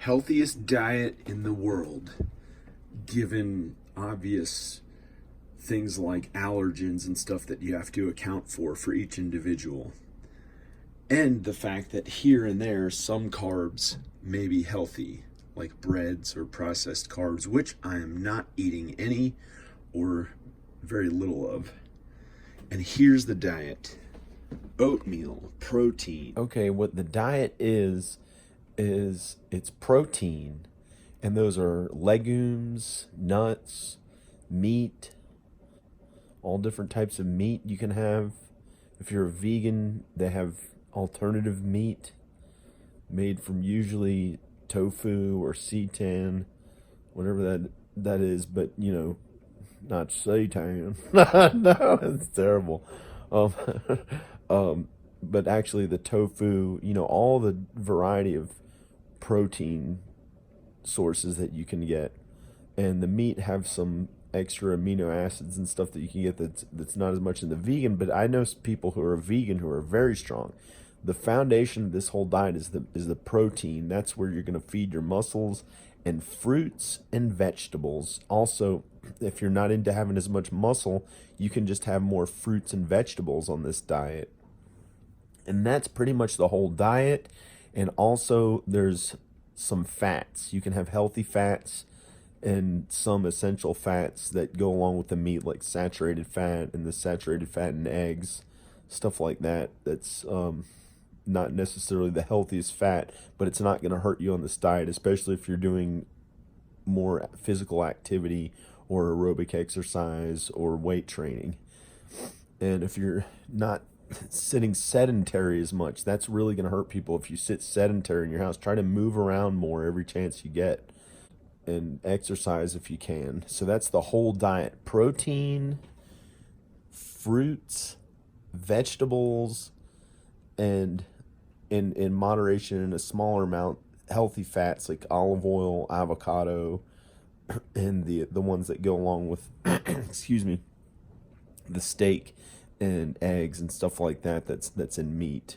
healthiest diet in the world, given obvious things like allergens and stuff that you have to account for each individual. And the fact that here and there, some carbs may be healthy, like breads or processed carbs, which I am not eating any or very little of. And here's the diet: oatmeal, protein. Okay, what the diet is it's protein, and those are legumes, nuts, meat, all different types of meat you can have. If you're a vegan, they have alternative meat made from usually tofu or seitan, whatever that is, but not seitan. No, it's terrible. Um, but actually the tofu, all the variety of protein sources that you can get, and the meat have some extra amino acids and stuff that you can get that's not as much in the vegan. But I know people who are vegan who are very strong. The foundation of this whole diet is the protein. That's where you're going to feed your muscles, and fruits and vegetables. Also, if you're not into having as much muscle, you can just have more fruits and vegetables on this diet. And that's pretty much the whole diet. And also there's some fats. You can have healthy fats and some essential fats that go along with the meat, like saturated fat and the saturated fat in eggs, stuff like that. That's not necessarily the healthiest fat, but it's not going to hurt you on this diet, especially if you're doing more physical activity or aerobic exercise or weight training. And if you're not sitting sedentary as much, that's really going to hurt people. If you sit sedentary in your house, try to move around more every chance you get, and exercise if you can. So that's the whole diet: protein, fruits, vegetables, and in moderation, in a smaller amount, healthy fats like olive oil, avocado, and the ones that go along with excuse me, the steak and eggs and stuff like that that's in meat.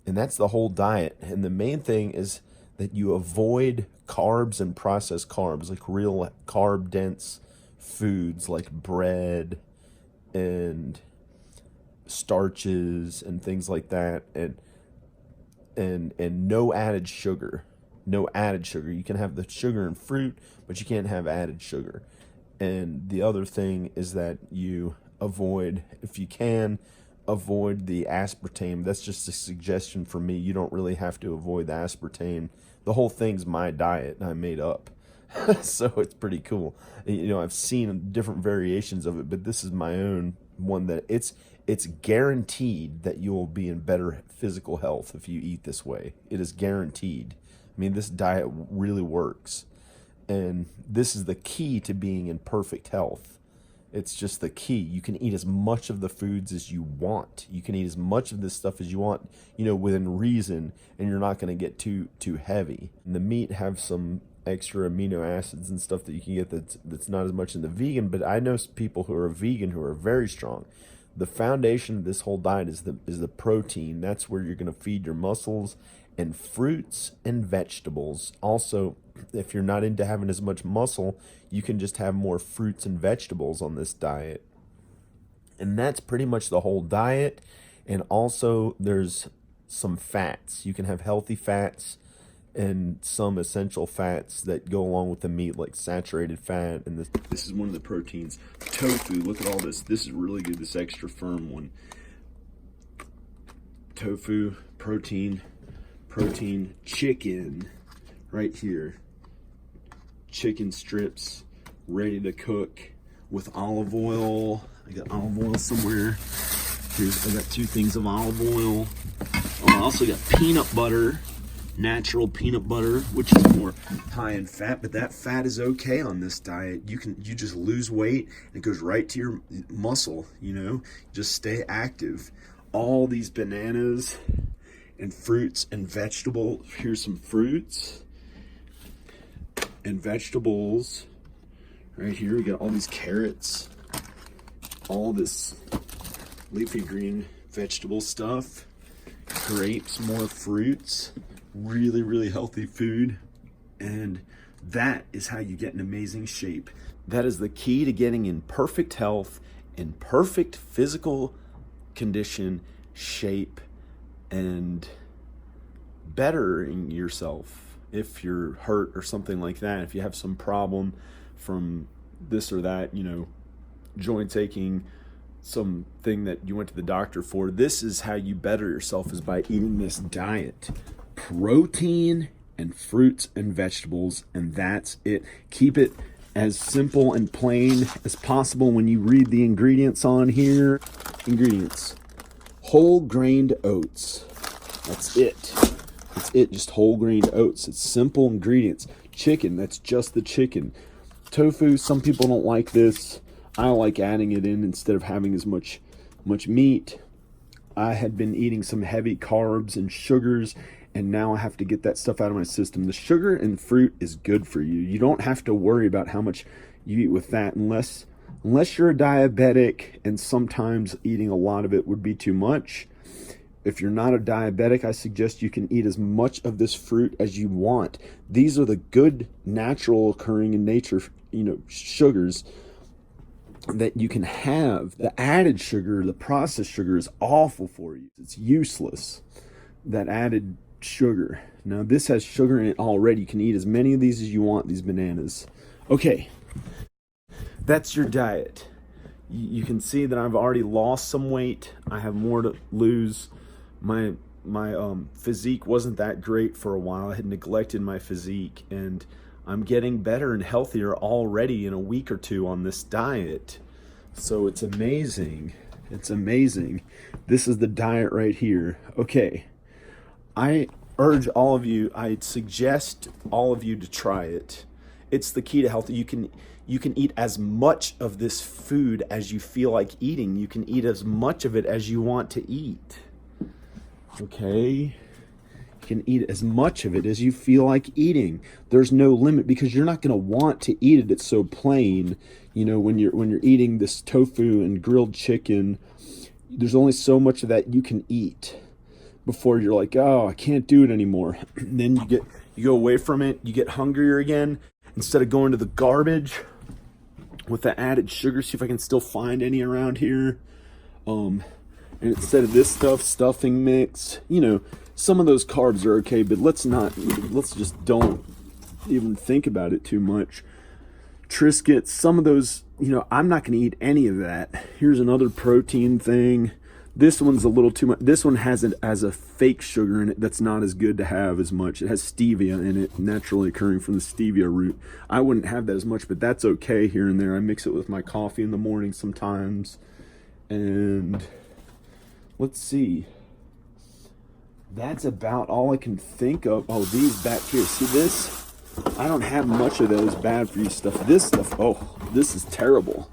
And that's the whole diet. And the main thing is that you avoid carbs and processed carbs, like real carb dense foods like bread and starches and things like that, and no added sugar. No added sugar. You can have the sugar in fruit, but you can't have added sugar. And the other thing is that you avoid, if you can, avoid the aspartame. That's just a suggestion for me. You don't really have to avoid the aspartame. The whole thing's my diet I made up. So it's pretty cool. I've seen different variations of it, but this is my own one that it's guaranteed that you will be in better physical health if you eat this way. It is guaranteed. I mean, this diet really works. And this is the key to being in perfect health. It's just the key. You can eat as much of the foods as you want. You can eat as much of this stuff as you want, within reason, and you're not going to get too heavy. And the meat have some extra amino acids and stuff that you can get that's not as much in the vegan. But I know people who are vegan who are very strong. The foundation of this whole diet is the protein. That's where you're going to feed your muscles, and fruits and vegetables. Also, if you're not into having as much muscle, you can just have more fruits and vegetables on this diet. And that's pretty much the whole diet. And also there's some fats. You can have healthy fats and some essential fats that go along with the meat, like saturated fat. And this is one of the proteins. Tofu, look at all this. This is really good, this extra firm one. Tofu, protein, chicken, right here. Chicken strips, ready to cook with olive oil. I got olive oil somewhere. I got 2 things of olive oil. I also got peanut butter, natural peanut butter, which is more high in fat, but that fat is okay on this diet. You just lose weight and it goes right to your muscle, just stay active. All these bananas and fruits and vegetables. Here's some fruits and vegetables. Right here we got all these carrots, all this leafy green vegetable stuff, grapes, more fruits. Really, really healthy food. And that is how you get in amazing shape. That is the key to getting in perfect health, in perfect physical condition, shape, and bettering yourself if you're hurt or something like that. If you have some problem from this or that, joints aching, something that you went to the doctor for, this is how you better yourself, is by eating this diet. Protein and fruits and vegetables, and that's it. Keep it as simple and plain as possible when you read the ingredients on here. Ingredients: whole grained oats. That's it. That's it, just whole grained oats. It's simple ingredients. Chicken, that's just the chicken. Tofu, some people don't like this. I like adding it in instead of having as much meat. I had been eating some heavy carbs and sugars, and now I have to get that stuff out of my system. The sugar and fruit is good for you. You don't have to worry about how much you eat with that unless you're a diabetic, and sometimes eating a lot of it would be too much. If you're not a diabetic, I suggest you can eat as much of this fruit as you want. These are the good, natural occurring in nature, sugars that you can have. The added sugar, the processed sugar, is awful for you. It's useless, that added sugar. Now this has sugar in it already. You can eat as many of these as you want, these bananas. Okay, that's your diet. You can see that I've already lost some weight. I have more to lose. My physique wasn't that great for a while. I had neglected my physique, and I'm getting better and healthier already in a week or two on this diet. So it's amazing. It's amazing. This is the diet right here. Okay. I urge all of you, I suggest all of you to try it. It's the key to health. You can eat as much of this food as you feel like eating. You can eat as much of it as you want to eat. Okay? You can eat as much of it as you feel like eating. There's no limit, because you're not going to want to eat it. It's so plain. When you're eating this tofu and grilled chicken, there's only so much of that you can eat before you're like, oh, I can't do it anymore. Then you go away from it, you get hungrier again. Instead of going to the garbage with the added sugar, see if I can still find any around here. And instead of this stuffing mix, some of those carbs are okay, but let's just don't even think about it too much. Triscuits, some of those, I'm not going to eat any of that. Here's another protein thing. This one's a little too much. This one has a fake sugar in it that's not as good to have as much. It has stevia in it, naturally occurring from the stevia root. I wouldn't have that as much, but that's okay here and there. I mix it with my coffee in the morning sometimes. And let's see. That's about all I can think of. Oh, these back here. See this? I don't have much of those bad for you stuff. This stuff, oh, this is terrible.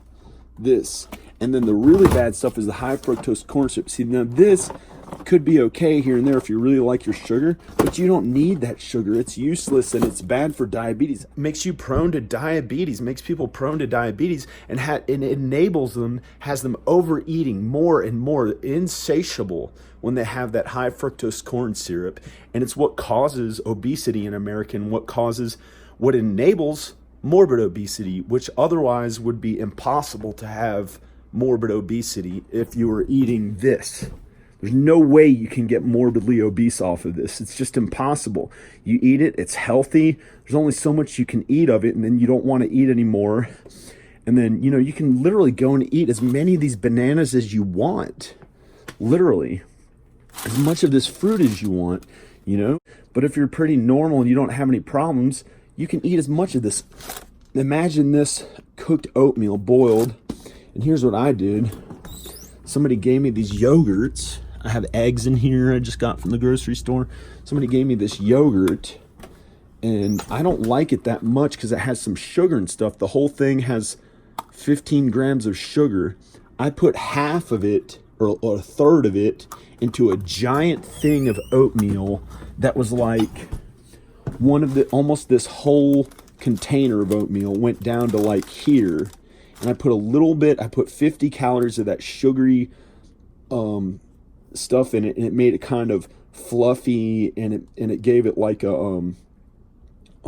This. And then the really bad stuff is the high fructose corn syrup. See, now this could be okay here and there if you really like your sugar, but you don't need that sugar. It's useless, and it's bad for diabetes. It makes you prone to diabetes, makes people prone to diabetes, and it enables them, has them overeating more and more, insatiable when they have that high fructose corn syrup. And it's what causes obesity in America, what enables morbid obesity, which otherwise would be impossible to have morbid obesity if you were eating this. There's no way you can get morbidly obese off of this. It's just impossible. You eat it, it's healthy. There's only so much you can eat of it, and then you don't want to eat anymore. And then, you can literally go and eat as many of these bananas as you want. Literally. As much of this fruit as you want, But if you're pretty normal and you don't have any problems, you can eat as much of this. Imagine this cooked oatmeal boiled. And here's what I did. Somebody gave me these yogurts. I have eggs in here I just got from the grocery store. Somebody gave me this yogurt, and I don't like it that much because it has some sugar and stuff. The whole thing has 15 grams of sugar. I put half of it, or a third of it, into a giant thing of oatmeal that was like almost this whole container of oatmeal went down to like here. And I put 50 calories of that sugary stuff in it, and it made it kind of fluffy, and it gave it like a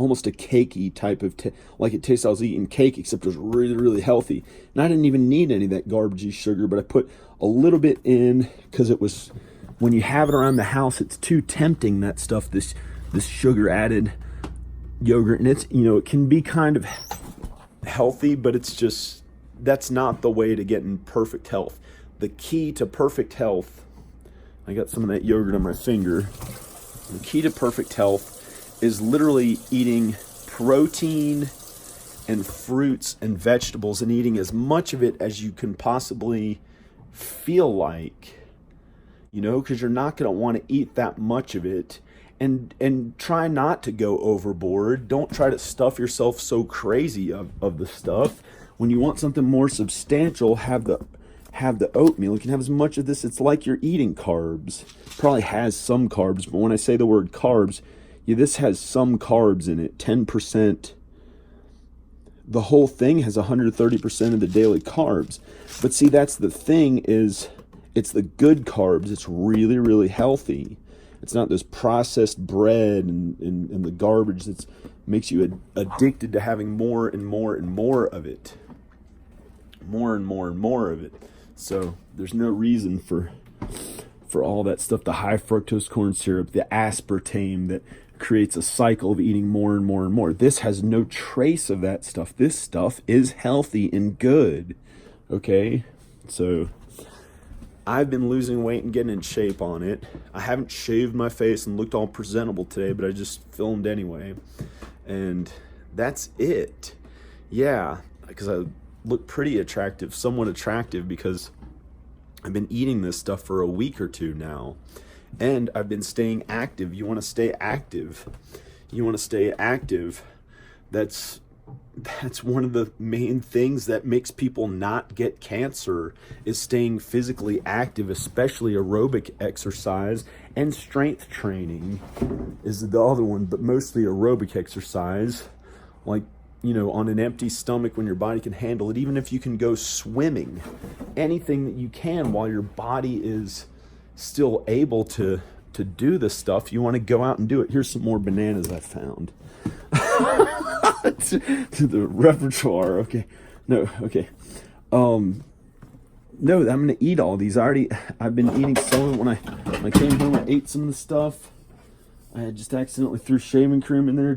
almost a cakey type of, like it tastes like I was eating cake, except it was really, really healthy. And I didn't even need any of that garbagey sugar, but I put a little bit in because it was, when you have it around the house, it's too tempting, that stuff, this sugar added yogurt. And it's, it can be kind of healthy, but it's just, that's not the way to get in perfect health. The key to perfect health, I got some of that yogurt on my finger. The key to perfect health is literally eating protein and fruits and vegetables, and eating as much of it as you can possibly feel like, because you're not going to want to eat that much of it. And try not to go overboard. Don't try to stuff yourself so crazy of the stuff. When you want something more substantial, have the oatmeal. You can have as much of this. It's like you're eating carbs. Probably has some carbs, but when I say the word carbs, this has some carbs in it. 10%. The whole thing has 130% of the daily carbs. But see, that's the thing, is it's the good carbs. It's really, really healthy. It's not this processed bread and the garbage that makes you addicted to having more and more and more of it. More and more and more of it. So there's no reason for all that stuff, the high fructose corn syrup, the aspartame that creates a cycle of eating more and more and more. This has no trace of that stuff. This stuff is healthy and good. Okay? So I've been losing weight and getting in shape on it. I haven't shaved my face and looked all presentable today, but I just filmed anyway. And that's it. Yeah, because I look pretty attractive, somewhat attractive, because I've been eating this stuff for a week or two now. And I've been staying active. You want to stay active. That's one of the main things that makes people not get cancer, is staying physically active, especially aerobic exercise, and strength training is the other one, but mostly aerobic exercise, like, on an empty stomach when your body can handle it. Even if you can go swimming, anything that you can while your body is still able to do this stuff, you want to go out and do it. Here's some more bananas I found. to the repertoire. Okay. No, okay. No, I'm gonna eat all these. I've been eating some. When I came home, I ate some of the stuff. I had just accidentally threw shaving cream in there.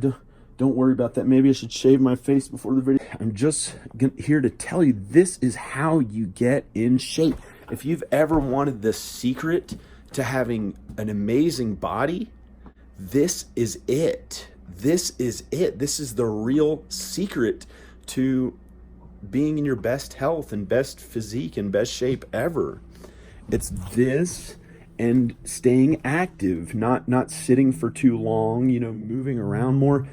Don't worry about that. Maybe I should shave my face before the video. I'm just here to tell you, this is how you get in shape. If you've ever wanted the secret to having an amazing body, this is it. This is it. This is the real secret to being in your best health and best physique and best shape ever. It's this and staying active, not sitting for too long, moving around more.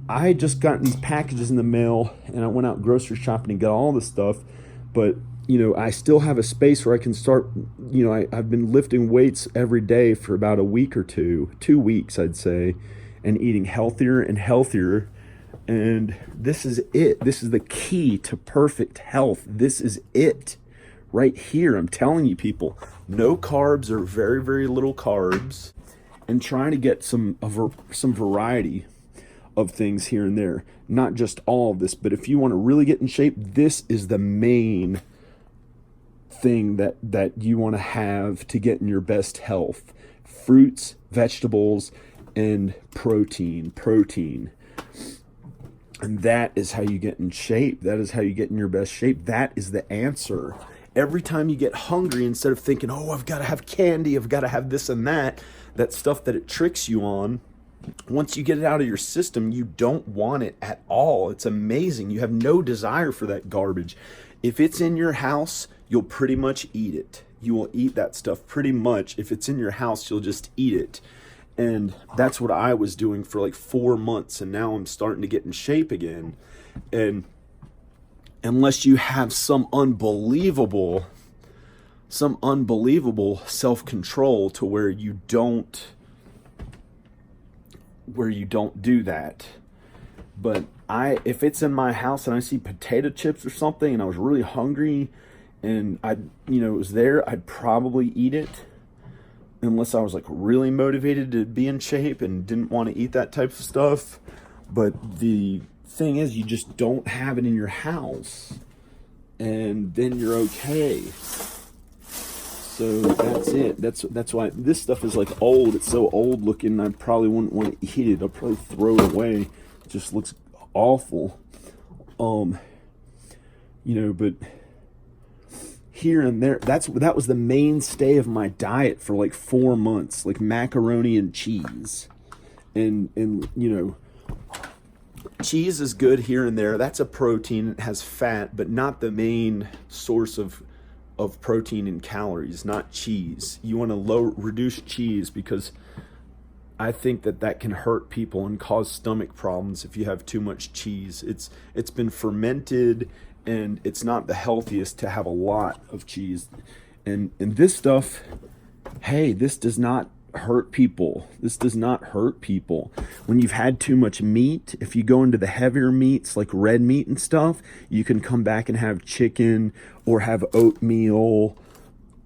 I had just gotten these packages in the mail, and I went out grocery shopping and got all this stuff, but I still have a space where I can start. I've been lifting weights every day for about a week or 2 weeks, I'd say, and eating healthier and healthier. And this is it. This is the key to perfect health. This is it right here. I'm telling you, people, no carbs or very, very little carbs, and trying to get some variety of things here and there. Not just all of this, but if you want to really get in shape, this is the main thing that you want to have to get in your best health. Fruits, vegetables, and protein. And that is how you get in shape. That is how you get in your best shape. That is the answer. Every time you get hungry, instead of thinking, oh, I've got to have candy, I've got to have this and that stuff that it tricks you on, once you get it out of your system, you don't want it at all. It's amazing. You have no desire for that garbage. If it's in your house, you'll pretty much eat it. You will eat that stuff pretty much. If it's in your house, you'll just eat it. And that's what I was doing for like 4 months, and now I'm starting to get in shape again. And unless you have some unbelievable self-control to where you don't do that. But if it's in my house and I see potato chips or something and I was really hungry and it was there, I'd probably eat it, unless I was like really motivated to be in shape and didn't want to eat that type of stuff. But the thing is, you just don't have it in your house, and then you're okay. So that's it. That's why this stuff is like old. It's so old looking. I probably wouldn't want to eat it. I'll probably throw it away. It just looks awful. But here and there, that was the mainstay of my diet for like 4 months, like macaroni and cheese, and cheese is good here and there. That's a protein. It has fat, but not the main source of protein and calories, not cheese. You want to reduce cheese, because I think that can hurt people and cause stomach problems if you have too much cheese. It's been fermented, and it's not the healthiest to have a lot of cheese. And this stuff, hey, this does not hurt people. This does not hurt people. When you've had too much meat, if you go into the heavier meats like red meat and stuff, you can come back and have chicken or have oatmeal,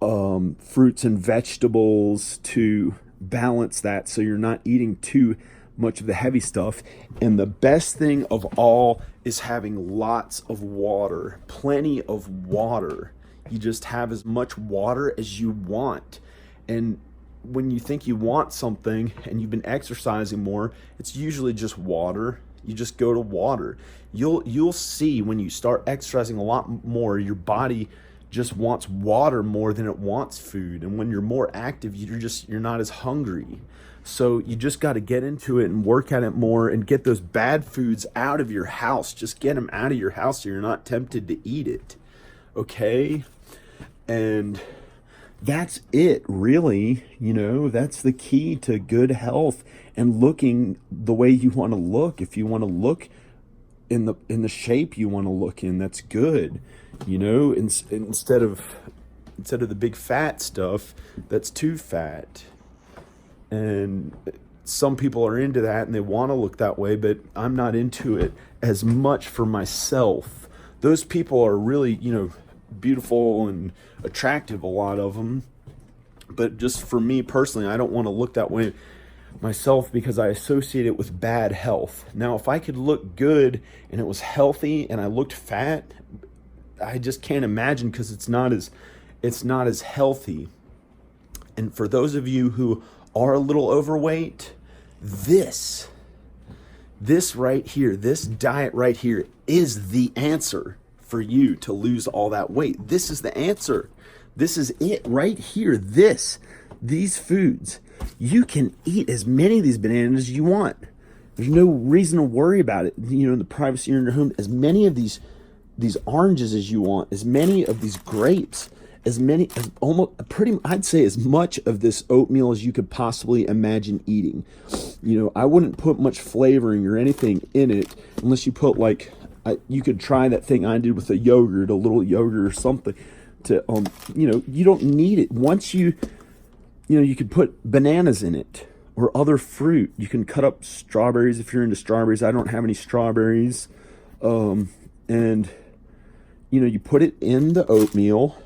fruits and vegetables to balance that, so you're not eating too much of the heavy stuff. And the best thing of all is having lots of water, plenty of water. You just have as much water as you want. And when you think you want something and you've been exercising more, it's usually just water. You just go to water. You'll see when you start exercising a lot more, your body just wants water more than it wants food. And when you're more active, you're not as hungry. So you just got to get into it and work at it more and get those bad foods out of your house. Just get them out of your house so you're not tempted to eat it. Okay? And that's it, really. That's the key to good health and looking the way you want to look. If you want to look in the shape you want to look in, that's good. Instead of the big fat stuff that's too fat. And some people are into that and they want to look that way, but I'm not into it as much for myself. Those people are really, beautiful and attractive, a lot of them. But just for me personally, I don't want to look that way myself, because I associate it with bad health. Now, if I could look good and it was healthy and I looked fat, I just can't imagine, because it's not as healthy. And for those of you who are a little overweight, this right here, this diet right here is the answer for you to lose all that weight. This is the answer. This is it right here. These foods, you can eat as many of these bananas as you want. There's no reason to worry about it. In the privacy of your home, as many of these oranges as you want, as many of these grapes, I'd say as much of this oatmeal as you could possibly imagine eating. I wouldn't put much flavoring or anything in it unless you put you could try that thing I did with a little yogurt or something to, you don't need it. Once you could put bananas in it or other fruit. You can cut up strawberries if you're into strawberries. I don't have any strawberries. And you put it in the oatmeal,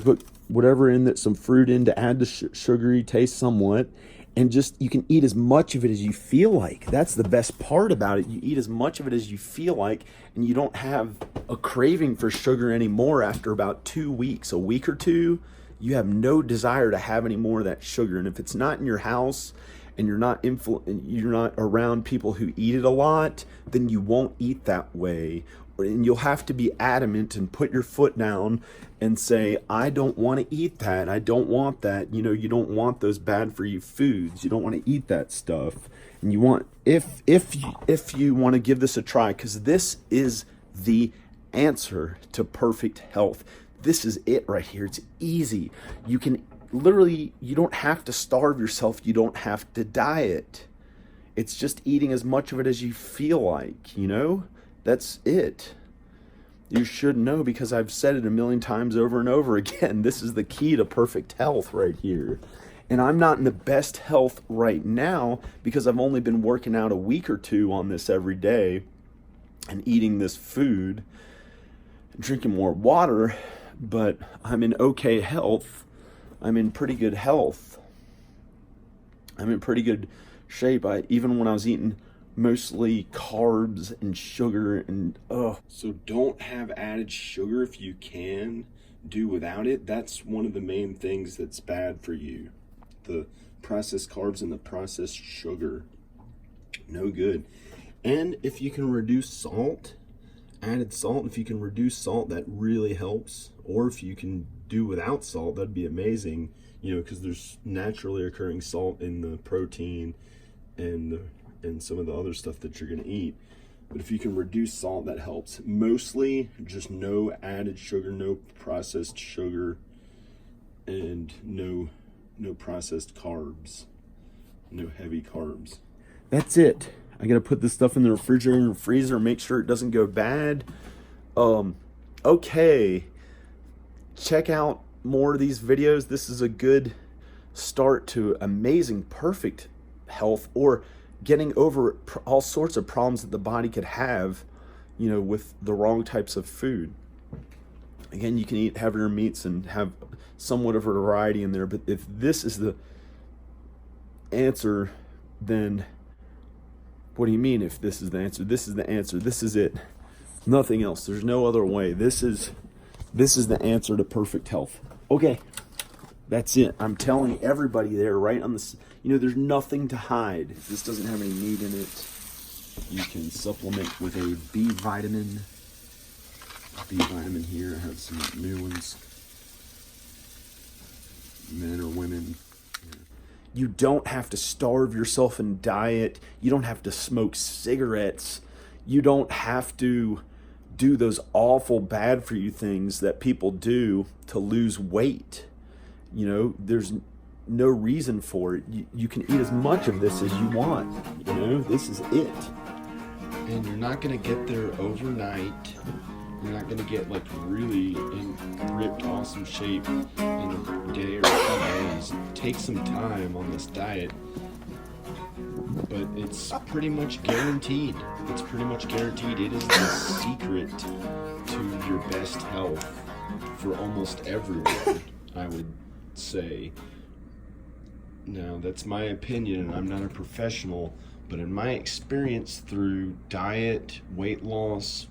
put whatever in that, some fruit in to add the sugary taste somewhat, and you can eat as much of it as you feel like. That's the best part about it. You eat as much of it as you feel like, and you don't have a craving for sugar anymore after about 2 weeks. A week or two, you have no desire to have any more of that sugar. And if it's not in your house and you're not around people who eat it a lot, then you won't eat that way. And you'll have to be adamant and put your foot down and say, I don't want to eat that. I don't want that. You don't want those bad for you foods. You don't want to eat that stuff. And you want, if you want to give this a try, because this is the answer to perfect health. This is it right here. It's easy. You can literally, you don't have to starve yourself. You don't have to diet. It's just eating as much of it as you feel like, That's it. You should know, because I've said it a million times over and over again. This is the key to perfect health right here. And I'm not in the best health right now because I've only been working out a week or two on this every day and eating this food and drinking more water, but I'm in okay health. I'm in pretty good health. I'm in pretty good shape. Even when I was eating mostly carbs and sugar and So don't have added sugar if you can. Do without it. That's one of the main things that's bad for you. The processed carbs and the processed sugar. No good. And if you can reduce salt, added salt, if you can reduce salt, that really helps. Or if you can do without salt, that'd be amazing. You know, because there's naturally occurring salt in the protein and some of the other stuff that you're going to eat. But if you can reduce salt, that helps. Mostly just no added sugar, no processed sugar, and no processed carbs, no heavy carbs. That's it. I gotta put this stuff in the refrigerator and freezer, make sure it doesn't go bad. Okay, check out more of these videos. This is a good start to amazing, perfect health, or getting over all sorts of problems that the body could have, you know, with the wrong types of food. Again, you can eat heavier meats and have somewhat of a variety in there, but if this is the answer, then what do you mean if this is the answer? This is the answer. This is it. Nothing else. There's no other way. This is the answer to perfect health. Okay. That's it. I'm telling everybody there right on this, you know, there's nothing to hide. If this doesn't have any meat in it, you can supplement with a B vitamin. B vitamin here. I have some new ones. Men or women. You don't have to starve yourself and diet. You don't have to smoke cigarettes. You don't have to do those awful bad for you things that people do to lose weight. You know, there's no reason for it. You can eat as much of this as you want. You know, this is it. And you're not going to get there overnight. You're not going to get like really in ripped, awesome shape in a day or 2 days. Take some time on this diet, but it's pretty much guaranteed. It's pretty much guaranteed. It is the secret to your best health for almost everyone, I would say. Now, that's my opinion, and I'm not a professional, but in my experience through diet, weight loss,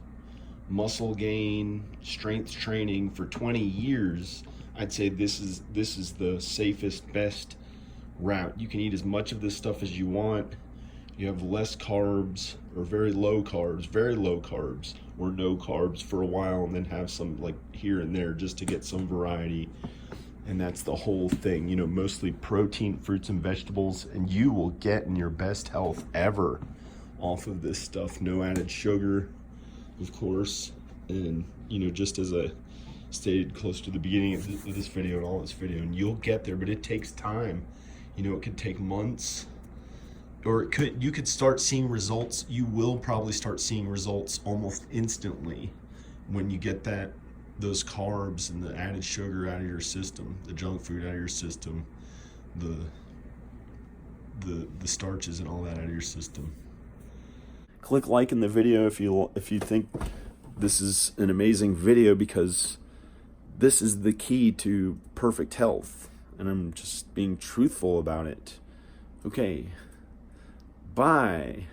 muscle gain, strength training for 20 years, I'd say this is the safest, best route. You can eat as much of this stuff as you want. You have less carbs, or very low carbs, or no carbs for a while, and then have some like here and there just to get some variety. And that's the whole thing, you know, mostly protein, fruits and vegetables, and you will get in your best health ever off of this stuff. No added sugar, of course, and you know, just as I stated close to the beginning of this video and all this video, and you'll get there, but it takes time. You know, it could take months, or you could start seeing results. You will probably start seeing results almost instantly when you get those carbs and the added sugar out of your system, the junk food out of your system, the starches and all that out of your system. Click like in the video if you think this is an amazing video, because this is the key to perfect health, and I'm just being truthful about it. Okay, bye.